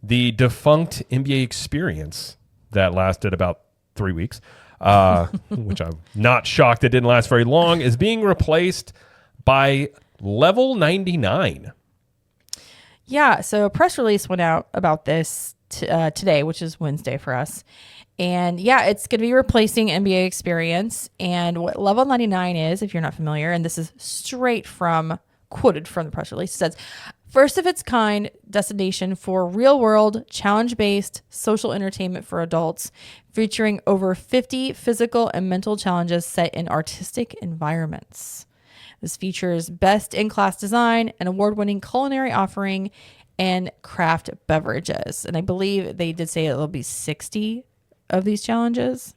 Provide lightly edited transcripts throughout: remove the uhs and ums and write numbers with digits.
the defunct NBA experience that lasted about 3 weeks, which I'm not shocked it didn't last very long, is being replaced by Level 99. Yeah, so a press release went out about this today, which is Wednesday for us. And yeah, it's going to be replacing NBA Experience. And what Level 99 is, if you're not familiar, and this is quoted from the press release, it says, first of its kind destination for real world, challenge based social entertainment for adults, featuring over 50 physical and mental challenges set in artistic environments. This features best in class design, an award winning culinary offering, and craft beverages. And I believe they did say it'll be 60 of these challenges.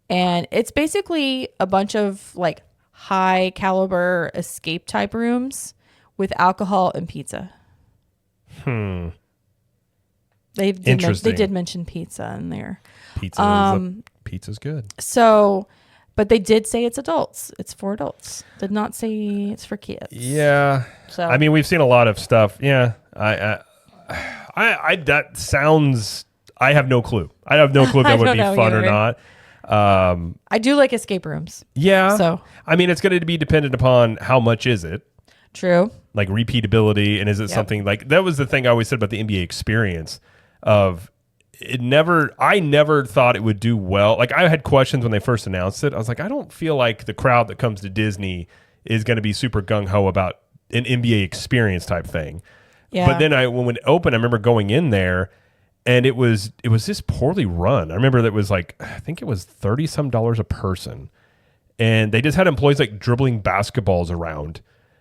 And it's basically a bunch of like high caliber escape type rooms with alcohol and pizza. They did mention pizza in there. Pizza's good. So, but they did say it's adults. It's for adults. Did not say it's for kids. Yeah. So I mean, we've seen a lot of stuff. Yeah. I that sounds. I have no clue. I have no clue if that would be fun or not. I do like escape rooms. Yeah. So I mean, it's going to be dependent upon how much is it. True. Like repeatability, and is it something like that was the thing I always said about the NBA experience of it never. I never thought it would do well. Like I had questions when they first announced it. I was like, I don't feel like the crowd that comes to Disney is going to be super gung ho about an NBA experience type thing. Yeah. But then when it opened, I remember going in there. And it was just poorly run. I remember that it was like, I think it was $30-some a person. And they just had employees like dribbling basketballs around.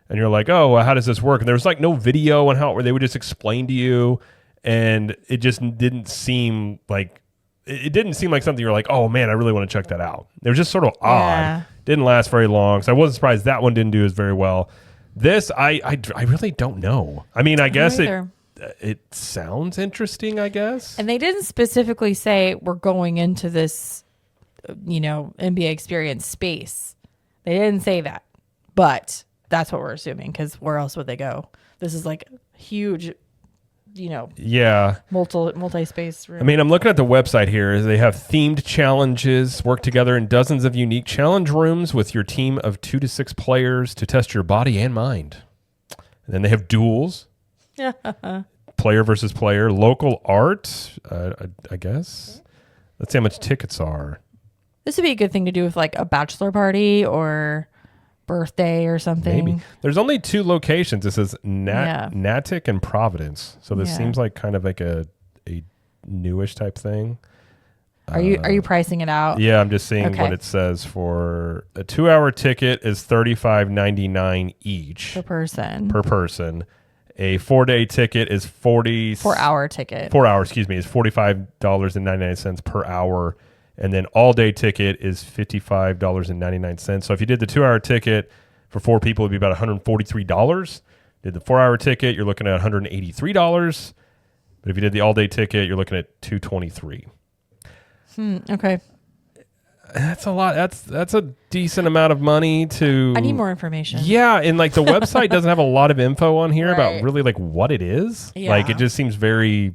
And you're like, oh, well, how does this work? And there was like no video on how, where they would just explain to you. And it just didn't seem like, something you're like, oh man, I really want to check that out. It was just sort of odd. Yeah. Didn't last very long. So I wasn't surprised that one didn't do as very well. This, I really don't know. I mean, I guess it sounds interesting, I guess. And they didn't specifically say we're going into this, NBA experience space. They didn't say that, but that's what we're assuming because where else would they go? This is like huge, yeah, multi-space room. I mean, I'm looking at the website here. They have themed challenges, work together in dozens of unique challenge rooms with your team of 2 to 6 players to test your body and mind. And then they have duels. Player versus player, local art, I guess. Let's see how much tickets are. This would be a good thing to do with like a bachelor party or birthday or something. Maybe. There's only 2 locations. This is Natick and Providence. So this seems like kind of like a newish type thing. Are you pricing it out? Yeah, I'm just seeing what it says for a 2-hour ticket is $35.99 each per person. A 4-day ticket is 4-hour ticket. 4 hours, excuse me, is $45.99 per hour. And then all-day ticket is $55.99. So if you did the 2-hour ticket for 4 people, it'd be about $143. Did the 4-hour ticket, you're looking at $183. But if you did the all-day ticket, you're looking at $223. Okay. That's a lot. That's a decent amount of money to... I need more information. Yeah, and like the website doesn't have a lot of info on here about really like what it is. Yeah. Like it just seems very...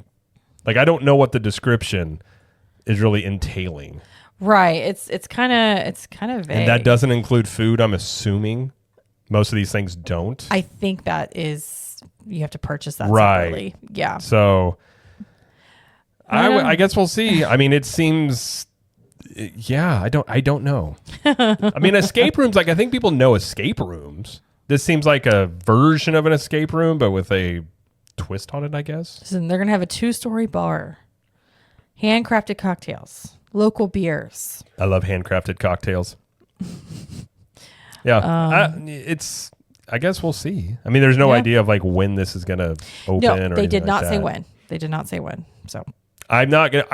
Like I don't know what the description is really entailing. Right. It's kind of vague. And that doesn't include food, I'm assuming. Most of these things don't. I think that is... You have to purchase that separately. Yeah. So I guess we'll see. I mean, it seems... Yeah, I don't know. I mean, escape rooms, like I think people know escape rooms. This seems like a version of an escape room, but with a twist on it, I guess. Listen, they're going to have a 2-story bar, handcrafted cocktails, local beers. I love handcrafted cocktails. Yeah, I guess we'll see. I mean, there's no idea of like when this is going to open. No, or they did not like say that. when. They did not say when. So I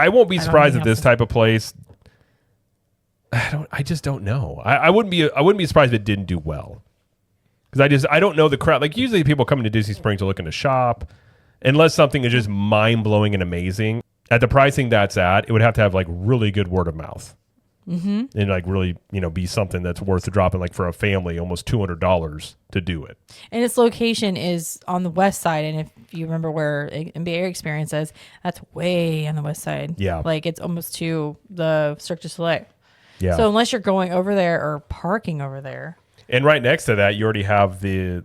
won't be surprised if this type of place. I just don't know. I wouldn't be surprised if it didn't do well. Because I don't know the crowd. Like usually people coming to Disney Springs are looking to shop. Unless something is just mind blowing and amazing. At the pricing that's at, it would have to have like really good word of mouth. and like really, be something that's worth dropping, like for a family, almost $200 to do it. And its location is on the west side. And if you remember where NBA Experience is, that's way on the west side. Yeah. Like it's almost to the Cirque du Soleil. Yeah. So unless you're going over there or parking over there. And right next to that, you already have the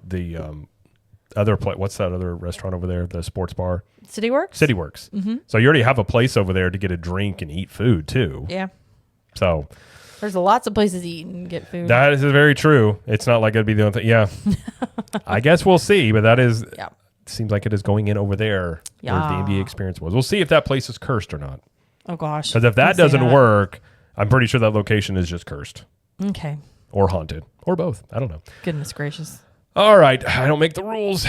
other place. What's that other restaurant over there? The sports bar? CityWorks? CityWorks. So you already have a place over there to get a drink and eat food too. Yeah. So there's lots of places to eat and get food. that is very true. It's not like it'd be the only thing. Yeah. I guess we'll see, but that is, Yeah. seems like it is going in over there where the Yeah. NBA Experience was. We'll see if that place is cursed or not. Oh, gosh. Because if that Don't say doesn't that. work, I'm pretty sure that location is just cursed Okay. or haunted or both. I don't know. Goodness gracious. All right. I don't make the rules.